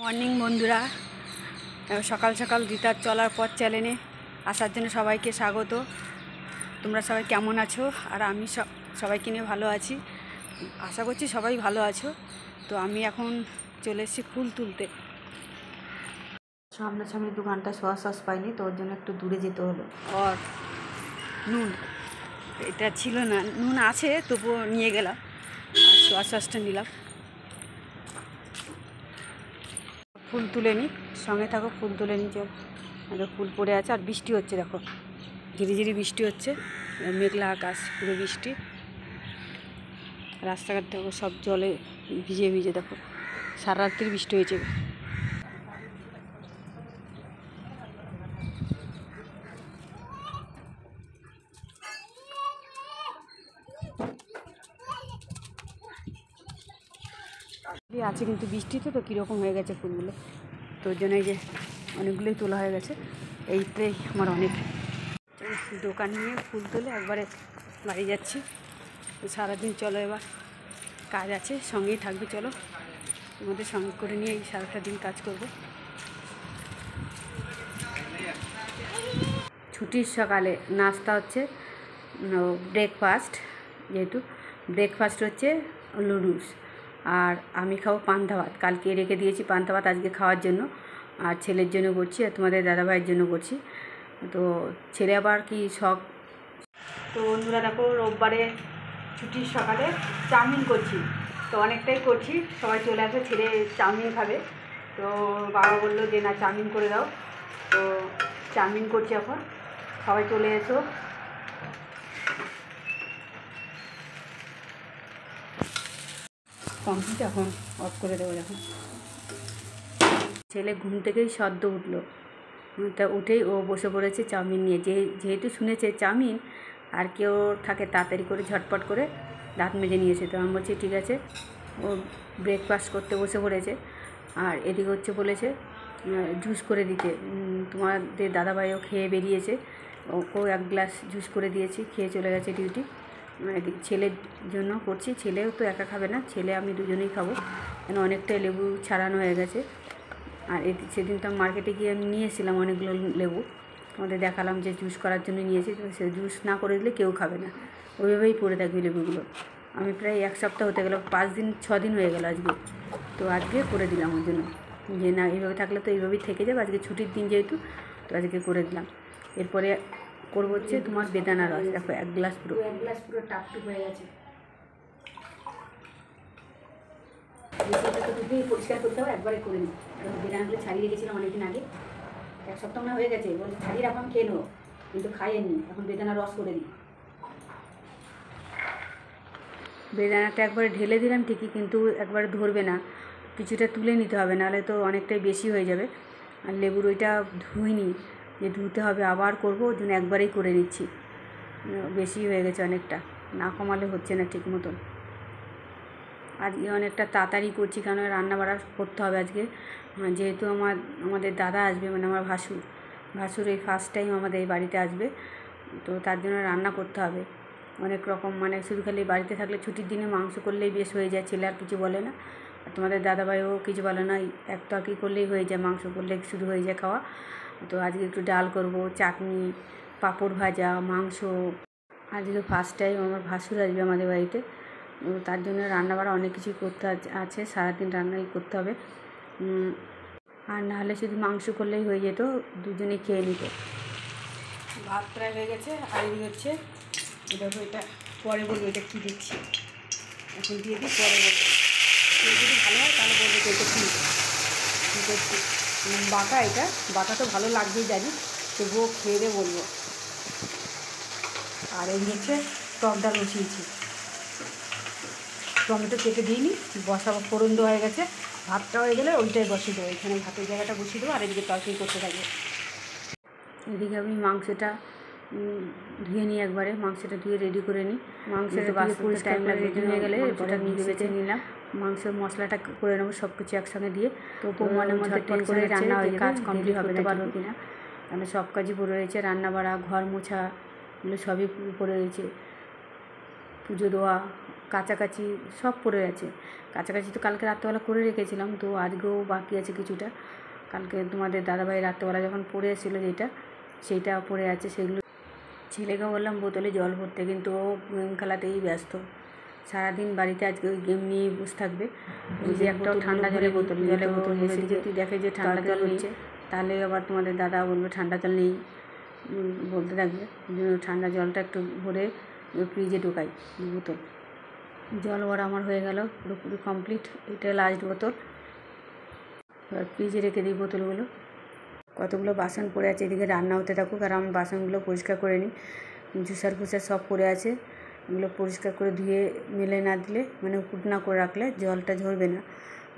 Morning বন্ধুরা, সকাল সকাল রিতার চলার পথ চ্যানেলে আসার জন্য সবাইকে স্বাগত। তোমরা সবাই কেমন আছো? আর আমি সবাইকে নিয়ে ভালো আছি, আশা করছি সবাই ভালো আছো। তো আমি এখন চলে এসেছি ফুল তুলতে। সামনাসামনি 2 ঘন্টা সস পাইনি, তো ওর জন্য একটু দূরে যেতে হলো। আর নুন এটা ছিল না, নুন আছে তবুও নিয়ে গেলাম, আর সসটা নিলাম। ফুল তুলে নিই, সঙ্গে থাকো, ফুল তুলে নিই। চল, ফুল পড়ে আছে আর বৃষ্টি হচ্ছে, দেখো ঝিরিঝিরি বৃষ্টি হচ্ছে, মেঘলা আকাশ, পুরো বৃষ্টি। রাস্তাঘাট দেখো সব জলে ভিজে ভিজে, দেখো সারা রাত্রি বৃষ্টি হয়েছে। আছে কিন্তু বৃষ্টিতে তো কীরকম হয়ে গেছে ফুলগুলো, তো ওর জন্য এই যে অনেকগুলোই তোলা হয়ে গেছে। এইটাই আমার অনেক। দোকান নিয়ে ফুল তুলে একবারে বাড়ি যাচ্ছি। সারাদিন চলো, এবার কাজ আছে, সঙ্গেই থাকবে। চলো, তোমাদের সঙ্গে করে নিয়ে এই সারাটা দিন কাজ করব। ছুটির সকালে নাস্তা হচ্ছে ব্রেকফাস্ট, যেহেতু ব্রেকফাস্ট হচ্ছে নুডলস, আর আমি খাবো পান্তা ভাত। কালকে রেখে দিয়েছি পান্তা ভাত আজকে খাওয়ার জন্য, আর ছেলের জন্য করছি, আর তোমাদের দাদাভাইয়ের জন্য করছি। তো ছেলে আবার কি শখ। তো বন্ধুরা দেখো, রোববারে ছুটির সকালে চাউমিন করছি, তো অনেকটাই করছি। সবাই চলে আসে, ছেলে চাউমিন খাবে, তো বাবা বললো যে না চাউমিন করে দাও, তো চাউমিন করছি এখন। সবাই চলে এসো। কমপ্লিট, এখন অফ করে দেবো। যখন ছেলে ঘুম থেকেই সদ্য উঠলো, তা উঠেই ও বসে পড়েছে চাউমিন নিয়ে। যেহেতু শুনেছে চাউমিন আর কেউ থাকে, তাড়াতাড়ি করে ঝটপট করে দাঁত মেজে নিয়েছে। তো আমি বলছি ঠিক আছে। ও ব্রেকফাস্ট করতে বসে পড়েছে, আর এদিকে হচ্ছে বলেছে জুস করে দিতে। তোমাদের দাদাভাইও খেয়ে বেরিয়েছে, ওকেও 1 গ্লাস জুস করে দিয়েছি, খেয়ে চলে গেছে ডিউটি। এদিকে ছেলের জন্য করছি, ছেলেও তো একা খাবে না, ছেলে আমি দুজনেই খাবো, কেন অনেকটাই লেবু ছাড়ানো হয়ে গেছে। আর সেদিন তো মার্কেটে গিয়ে আমি নিয়ে এসেছিলাম অনেকগুলো লেবু, তোমাদের দেখালাম যে জুস করার জন্য নিয়েছি। তো সে জুস না করে দিলে কেউ খাবে না, ওইভাবেই পড়ে থাকবে লেবুগুলো। আমি প্রায় 1 সপ্তাহ হতে গেল, 5 দিন 6 দিন হয়ে গেল আজকে। তো আজকে করে দিলাম ওর জন্য, যে না এইভাবে থাকলে তো এইভাবেই থেকে যাবে, আজকে ছুটির দিন যেহেতু, তো আজকে করে দিলাম। এরপরে করবো হচ্ছে তোমার বেদানা রস, দেখো 1 গ্লাস পুরো টাপটুপ হয়ে গেছে। সেটা তো দুটোই পরিষ্কার করতে হবে, একবারে করে নিই। বেদানাগুলো ছাড়িয়ে রেখেছিলাম অনেকদিন আগে, 1 সপ্তাহ না হয়ে গেছে, বলে ছাড়িয়ে রাখলাম খেয়ে নেবো, কিন্তু খাইনি। এখন বেদানা রস করে দিই। বেদানাটা একবারে ঢেলে দিলাম ঠিকই, কিন্তু একবারে ধরবে না, কিছুটা তুলে নিতে হবে, নাহলে তো অনেকটাই বেশি হয়ে যাবে। আর লেবুর ওইটা ধুইনি, যে ধুতে হবে আবার করবো, ওই জন্য একবারেই করে নিচ্ছি। বেশি হয়ে গেছে অনেকটা, না কমালে হচ্ছে না ঠিক মতন। আজকে অনেকটা তাড়াতাড়ি করছি, কারণ রান্নাবাড়া করতে হবে আজকে, যেহেতু আমাদের দাদা আসবে, মানে আমার ভাসুর এই ফার্স্ট টাইম আমাদের এই বাড়িতে আসবে, তো তার জন্য রান্না করতে হবে অনেক রকম। মানে শুধু খালি বাড়িতে থাকলে ছুটির দিনে মাংস করলেই বেশ হয়ে যায়, ছেলে আর কিছু বলে না, আর তোমাদের দাদাভাইও কিছু বলে না, এক তরকারি করলেই হয়ে যায়, মাংস করলে শুরু হয়ে যায় খাওয়া। তো আজকে একটু ডাল করব, চাটনি, পাঁপড় ভাজা, মাংস। আজকে ফার্স্ট টাইম আমার ভাসুর আসবে আমাদের বাড়িতে, তার জন্য রান্নাবাড়া অনেক কিছুই করতে আছে, সারাদিন রান্নাই করতে হবে। আর নাহলে শুধু মাংস করলেই হয়ে যেত, দুজনে খেয়ে নিত। ভাত প্রায় হয়ে গেছে, আর এই হচ্ছে দেখো, এটা পরে বলবো এটা কী দিচ্ছি, এখন দিয়ে দিই, পরে বলবো। যদি ভালো হয় তাহলে বলবো যে এটা কী করছি। বাটা, এটা বাটা তো ভালো লাগবেই জানি, তবুও খেয়ে দিয়ে বলবো। আর এই হচ্ছে টক ডাল বসিয়েছি, টমেটো কেটে দিইনি, বসাবো, ফোড়ন দেওয়া হয়ে গেছে, ভাতটা হয়ে গেলে ওইটাই বসিয়ে দেবো, এখানে ভাতের জায়গাটা বসিয়ে দেবো, আর এদিকে তরকারি করতে থাকবো। এদিকে আমি মাংসটা ধুয়ে নিই, একবারে মাংসটা ধুয়ে রেডি করে নিই। মাংসটা পুরো টাইম লাগবে, হয়ে গেলে ওটা বেছে নিলাম, মাংসের মশলাটা করে নেবো সব কিছু একসঙ্গে দিয়ে। তো পরিমাণের মধ্যে তেল করে রান্না হয়ে কাজ কমপ্লিট হবে না পারবো কিনা, কেন সব কাজই পড়ে রয়েছে, রান্না বাড়া, ঘর মোছা, এগুলো সবই পড়ে রয়েছে, পুজো দেওয়া, কাছাকাছি সব পড়ে আছে। কাছাকাছি তো কালকে রাত্রেবেলা করে রেখেছিলাম, তো আজকেও বাকি আছে কিছুটা। কালকে তোমাদের দাদাভাই রাত্রেবেলা যখন পড়ে এসেছিলো সেইটা পড়ে আছে। সেগুলো ছেলেকে বললাম বোতলে জল ভরতে, কিন্তু ও গেম খেলাতেই ব্যস্ত। সারাদিন বাড়িতে আজকে ওই গেম নিয়েই বসে থাকবে। যদি একটাও ঠান্ডা জলে বোতল এসে যদি দেখে যে ঠান্ডা জল হচ্ছে, তাহলে আবার তোমাদের দাদা বলবে ঠান্ডা জল নেই, বলতে থাকবে। ঠান্ডা জলটা একটু ভরে ফ্রিজে ঢোকাই বোতল। জল ভরা আমার হয়ে গেল পুরোপুরি কমপ্লিট। এটা লাস্ট বোতল। এবার ফ্রিজে রেখে দিই বোতলগুলো। কতগুলো বাসন পড়ে আছে, এদিকে রান্না হতে থাকুক আর আমি বাসনগুলো পরিষ্কার করে নিই। জুসার ফুসার সব পড়ে আছে, এগুলো পরিষ্কার করে ধুয়ে মেলে না দিলে, মানে উপুট না করে রাখলে জলটা ঝরবে না,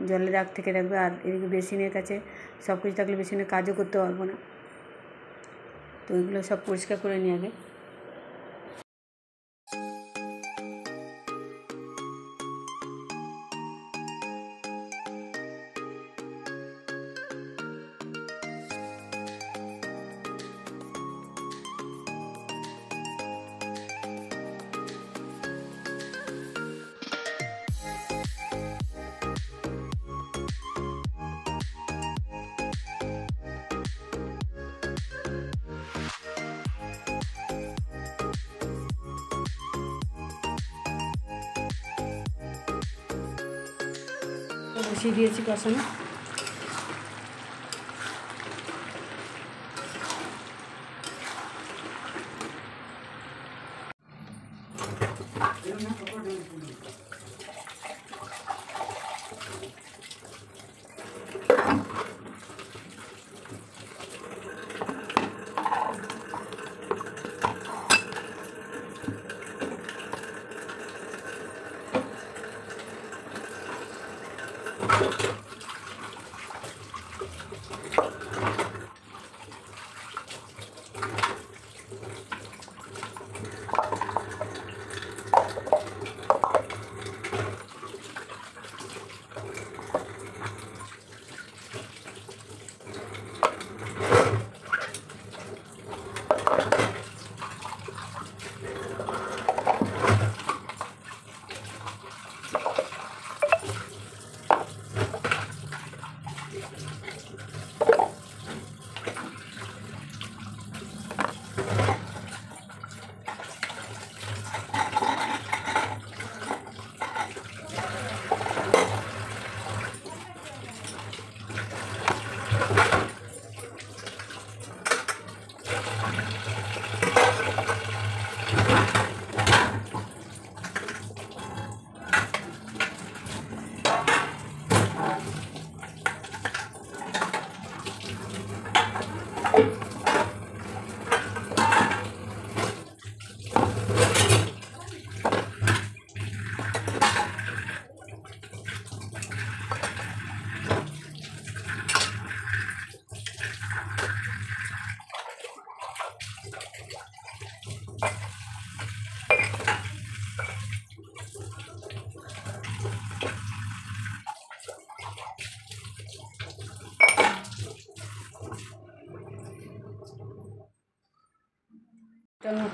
জলের দাগ থেকে থাকবে। আর এদিকে বেসিনের কাছে সব কিছু থাকলে বেসিনে কাজও করতে পারবো না, তো এগুলো সব পরিষ্কার করে নিই আগে। বসিয়ে দিয়েছি কষানো।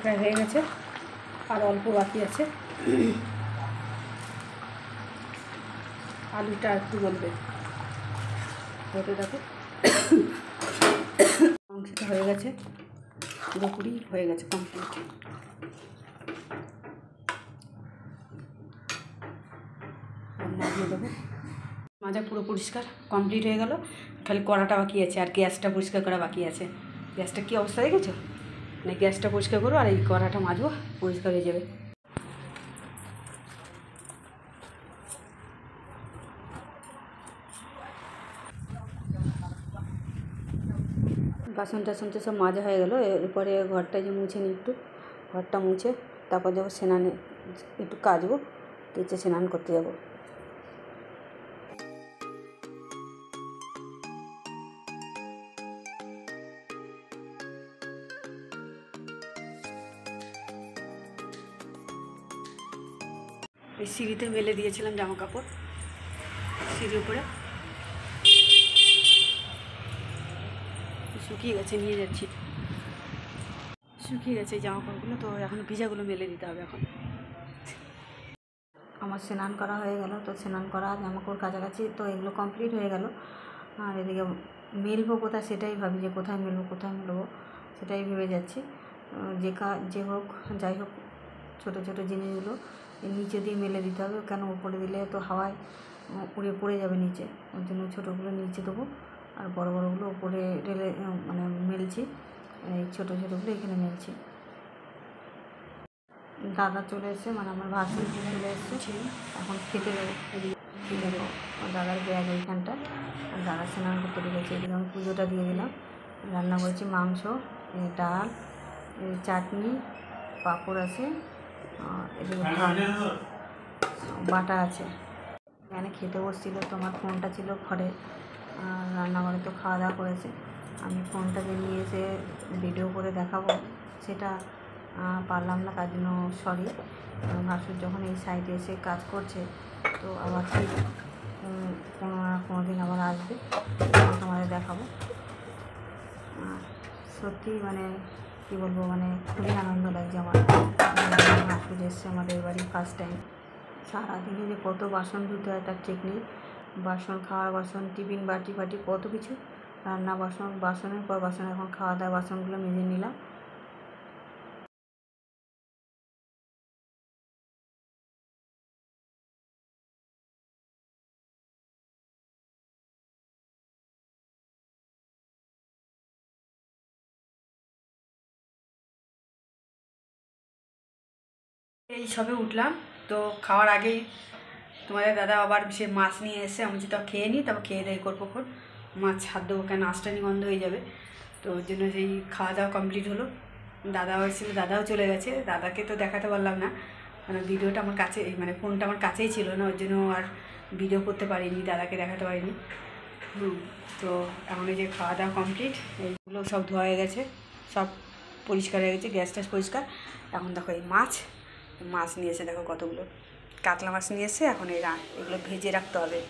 প্রায় হয়ে গেছে, আর অল্প বাকি আছে। আলুটা একটু গলবে, হতে দেখো। মাংসটা হয়ে গেছে, পুরোপুরি হয়ে গেছে কমপ্লিট। নামিয়ে দেবো। মাজা পুরো পরিষ্কার কমপ্লিট হয়ে গেল, খালি কড়াটা বাকি আছে আর গ্যাসটা পরিষ্কার করা বাকি আছে। গ্যাসটা কী অবস্থা দেখেছো? মানে গ্যাসটা পরিষ্কার করো আর এই কড়াটা মাজবো, পরিষ্কার হয়ে যাবে। বাসন টাসন তো সব মাজা হয়ে গেলো। এরপরে ঘরটা যে মুছে নিই, একটু ঘরটা মুছে তারপর যাবো স্নানে, একটু কাচবো, কেচে স্নান করতে যাবো। এই সিঁড়িতে মেলে দিয়েছিলাম জামা কাপড়, সিঁড়ির উপরে শুকিয়ে গেছে, নিয়ে যাচ্ছি। শুকিয়ে গেছে জামা কাপড়গুলো, তো এখন ভিজাগুলো মেলে দিতে হবে এখন। আমার স্নান করা হয়ে গেল। তো স্নান করা, জামাকাপড় কাছাকাছি, তো এগুলো কমপ্লিট হয়ে গেল। আর এদিকে মেলবো কোথায় সেটাই ভাবি, যে কোথায় মেলবো সেটাই ভেবে যাচ্ছি। যে হোক যাই হোক, ছোটো ছোটো জিনিসগুলো নিচে দিয়ে মেলে দিতে হবে, কেন উপরে দিলে তো হাওয়ায় উড়ে পড়ে যাবে নিচে। ওই জন্য ছোটোগুলো নিচে দেবো আর বড়গুলো উপরে ঢেলে মানে মেলছি। এই ছোটোগুলো এখানে মেলছি। দাদা চলে এসছে, মানে আমার ভাসুর চলে এসছে, এখন খেতে দেবো। দেখো দাদার ব্যাগ ওইখানটা, দাদা স্নান করতে ঢুকেছে। এদিকে আমি পুজোটা দিয়ে দিলাম। রান্না করেছি মাংস, ডাল, চাটনি, পাঁপড় আছে, এদিকে ভাত বাটা আছে। এখানে খেতে বসছিল, তোমার ফোনটা ছিল ঘরে, আর রান্নাঘরে তো খাওয়া দাওয়া করেছে। আমি ফোনটাকে নিয়ে এসে ভিডিও করে দেখাবো, সেটা পারলাম না, তার জন্য সরি। ভাসুর যখন এই সাইডে এসে কাজ করছে, তো আবার ঠিক কোনো দিন আবার আসবে, তোমাদের দেখাবো। সত্যি মানে কী বলবো, মানে খুবই আনন্দ লাগছে আমার। ভাসুর এসছে আমাদের বাড়ি ফার্স্ট টাইম। সারাদিনে যে কত বাসন ধুতে হয় তার ঠিক নেই। বাসন, খাওয়ার বাসন, টিফিন বাটি কত কিছু, রান্না বাসনের পর বাসন। এখন খাওয়া দাওয়া বাসনগুলো মেজে নিলাম। এই সবে উঠলাম, তো খাওয়ার আগেই তোমাদের দাদা আবার সে মাছ নিয়ে এসে, আমি যেটা খেয়ে নিই, তারপর খেয়ে দেয় করবো খন মাছ ছাড় দেবো, কেন আঁশটানি গন্ধ হয়ে যাবে। তো ওই জন্য সেই খাওয়া দাওয়া কমপ্লিট হলো। দাদাও এসেছিল, দাদাও চলে গেছে। দাদাকে তো দেখাতে পারলাম না, মানে ভিডিওটা আমার কাছে, মানে ফোনটা আমার কাছেই ছিল না, ওই জন্য আর ভিডিও করতে পারিনি, দাদাকে দেখাতে পারিনি। তো এখন এই যে খাওয়া দাওয়া কমপ্লিট, এইগুলো সব ধোয়া হয়ে গেছে, সব পরিষ্কার হয়ে গেছে, গ্যাস ট্যাস পরিষ্কার। এখন দেখো এই মাছ নিয়ে এসে, দেখো কতগুলো কাতলা মাছ নিয়ে এসে, এখন এগুলো ভেজে রাখতে হবে।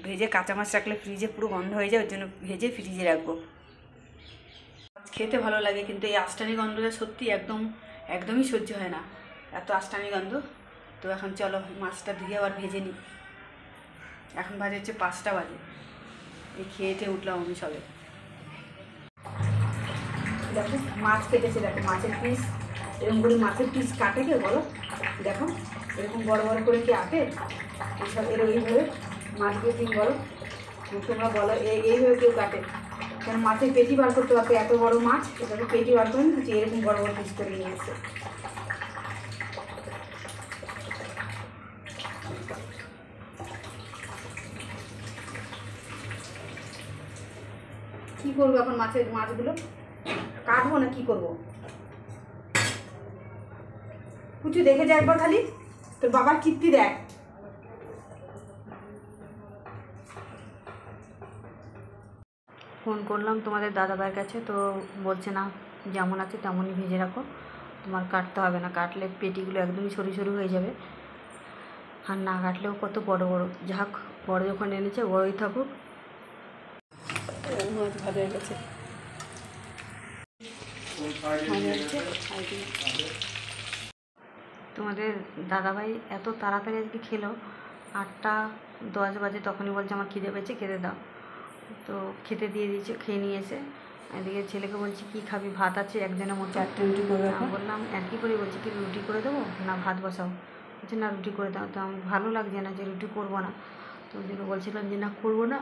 ভেজে কাঁচা মাছ রাখলে ফ্রিজে পুরো গন্ধ হয়ে যায়, ওই জন্য ভেজে ফ্রিজে রাখবো। খেতে ভালো লাগে, কিন্তু এই আঁশটানি গন্ধটা সত্যি একদমই সহ্য হয় না, এত আঁশটানি গন্ধ। তো এখন চলো মাছটা ধুয়ে আবার ভেজে নিই। এখন বাজে হচ্ছে 5টা বাজে, এই খেয়ে উঠলাম আমি সবে। দেখো মাছ কেটেছে, দেখো মাছের পিস, এরকম করে মাছের পিস কাটে কে বলো? দেখো এরকম বড় বড় করে কি আটে? এইসব এইভাবে মাছ দিয়ে তুমি বলো, তোমরা বলো এইভাবে কেউ কাটে? কেন মাছের পেটি বার করতে পারতো, এত বড় মাছ, এটাকে পেটি বার করে নিচ্ছি, এরকম বড় বড় পিস করে নিয়ে এসছে। কী করবো এখন মাছগুলো কাটবো না কি করবো? কুচু দেখে যা একবার খালি, তোর বাবার কীর্তি দেখ। ফোন করলাম তোমাদের দাদাভাইয়ের কাছে, তো বলছে না, যেমন আছে তেমনই ভেজে রাখো, তোমার কাটতে হবে না, কাটলে পেটিগুলো একদমই সরু সরু হয়ে যাবে। আর না কাটলেও কত বড় যাক, বড় যখন এনেছে বড়ই থাকুক। মাছ ভালো হয়ে গেছে, তোমাদের দাদাভাই এত তাড়াতাড়ি আজকে খেলো, 8টা 10 বাজে, তখনই বলছে আমার খিদে পেয়েছে, খেতে দাও। তো খেতে দিয়ে দিয়েছে, খেয়ে নিয়েছে। এদিকে ছেলেকে বলছি কী খাবি, ভাত আছে একজনের মতো, 4টে রুটি করবে। বললাম একই করে, বলছি কি রুটি করে দেবো না ভাত বসাও? বলছে না রুটি করে দাও। তো আমি ভালো লাগছে না যে রুটি করবো না, তো ওই জন্য বলছিলাম যে না করবো না।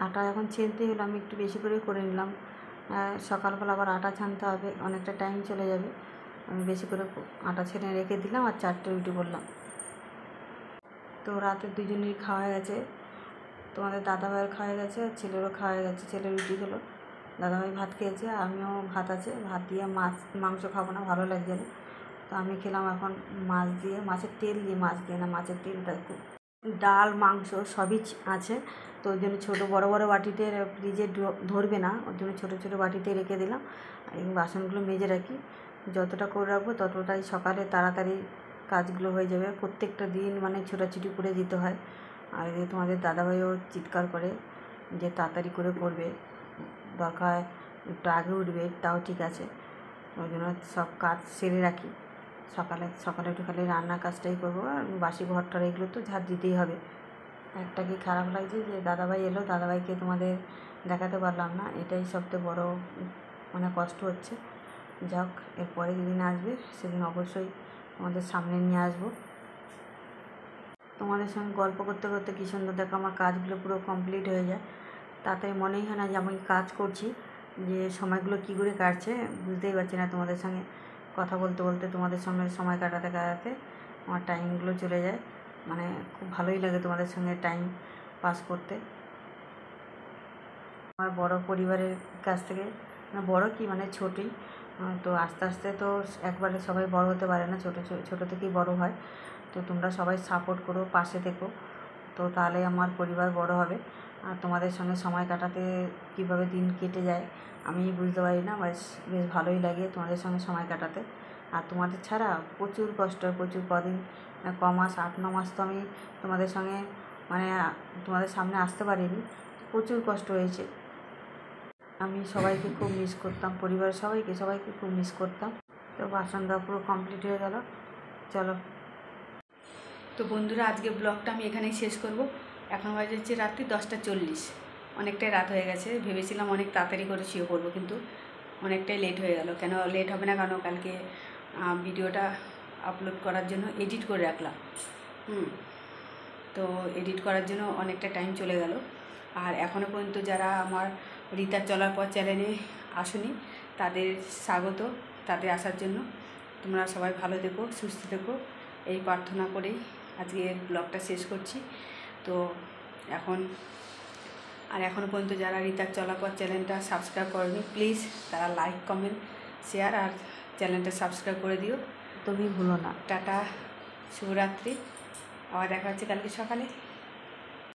আটা এখন ছেনতে হলো, আমি একটু বেশি করে নিলাম। সকালবেলা আবার আটা ছানতে হবে, অনেকটা টাইম চলে যাবে। আমি বেশি করে আটা ছেনে রেখে দিলাম, আর 4টে রুটি করলাম। তো রাতে দুজনেরই খাওয়া হয়ে গেছে, তোমাদের দাদাভাইয়ের খাওয়া হয়ে গেছে, আর ছেলেরও খাওয়া হয়ে গেছে। ছেলে রুটি খেলো, দাদাভাই ভাত খেয়েছে, আমিও ভাত আছে, ভাত দিয়ে মাংস খাবো না, ভালো লাগছে না। তো আমি খেলাম এখন মাছ দিয়ে, মাছের তেল দিয়ে, মাছ দিয়ে না, মাছের তেলটা একটু। ডাল মাংস সবই আছে, তো ওই জন্য ছোটো বড় বাটিতে ফ্রিজে ধরবে না, ওই জন্য ছোটো বাটিতে রেখে দিলাম। আর এই বাসনগুলো মেজে রাখি, যতটা করে রাখবো ততটাই সকালে তাড়াতাড়ি কাজগুলো হয়ে যাবে। প্রত্যেকটা দিন মানে ছোটাছুটি করে দিতে হয়। আর তোমাদের দাদাভাইও চিৎকার করে যে তাড়াতাড়ি করে করবে, দরকার একটু আগে উঠবে, তাও ঠিক আছে। ওই জন্য সব কাজ সেরে রাখি, সকালে একটু খালি রান্নার কাজটাই করবো, আর বাসি ঘরটার এগুলো তো ঝাড় দিতেই হবে। একটা কি খারাপ লাগছে যে দাদাভাই এলো, দাদাভাইকে তোমাদের দেখাতে পারলাম না, এটাই সবথেকে বড় মানে কষ্ট হচ্ছে। যাক, এরপরে যেদিন আসবে সেদিন অবশ্যই তোমাদের সামনে নিয়ে আসবো। তোমাদের সঙ্গে গল্প করতে করতে কী সুন্দর দেখো আমার কাজগুলো পুরো কমপ্লিট হয়ে যায়। তাতে মনেই হয় না যে আমি কাজ করছি, যে সময়গুলো কী করে কাটছে বুঝতেই পারছি না। তোমাদের সঙ্গে কথা বলতে বলতে, তোমাদের সঙ্গে সময় কাটাতে কাটাতে আমার টাইমগুলো চলে যায়। মানে খুব ভালোই লাগে তোমাদের সঙ্গে টাইম পাস করতে। আমার বড় পরিবারের কাছ থেকে, মানে বড় কি মানে ছোটই, তো আস্তে আস্তে তো একবারে সবাই বড় হতে পারে না, ছোটো থেকেই বড় হয়। তো তোমরা সবাই সাপোর্ট করো, পাশে থেকো, তো তাহলে আমার পরিবার বড় হবে। আর তোমাদের সঙ্গে সময় কাটাতে কীভাবে দিন কেটে যায় আমি বুঝতে পারি না, বেশ ভালোই লাগে তোমাদের সঙ্গে সময় কাটাতে। আর তোমাদের ছাড়া প্রচুর কষ্ট, প্রচুর কদিন, কমাস 8-9 মাস তো আমি তোমাদের সঙ্গে মানে তোমাদের সামনে আসতে পারিনি, প্রচুর কষ্ট হয়েছে। আমি সবাইকে খুব মিস করতাম, পরিবারের সবাইকে খুব মিস করতাম। তো বাসন দেওয়া পুরো কমপ্লিট হয়ে গেল, চলো। তো বন্ধুরা, আজকে ব্লগটা আমি এখানেই শেষ করব। এখন বাজে হচ্ছে রাত্রি 10:40, অনেকটাই রাত হয়ে গেছে। ভেবেছিলাম অনেক তাড়াতাড়ি করে শুয়ে পড়বো, কিন্তু অনেকটাই লেট হয়ে গেল। কেন লেট হবে না, কারণ কালকে ভিডিওটা আপলোড করার জন্য এডিট করে রাখলাম। তো এডিট করার জন্য অনেকটা টাইম চলে গেল। আর এখনও পর্যন্ত যারা আমার রিতার চলার পর চ্যানেলে আসেনি, তাদের স্বাগত, তাদের আসার জন্য। তোমরা সবাই ভালো থেকো, সুস্থ থেকো, এই প্রার্থনা করেই আজকের ব্লগটা শেষ করছি। তো এখনও পর্যন্ত যারা রিতার চলার পর চ্যানেলটা সাবস্ক্রাইব করেনি, প্লিজ তারা লাইক, কমেন্ট, শেয়ার আর চ্যানেলটা সাবস্ক্রাইব করে দিও। তুমি ভুলো না। টাটা, শুভরাত্রি, আবার দেখা হচ্ছে কালকে সকালে।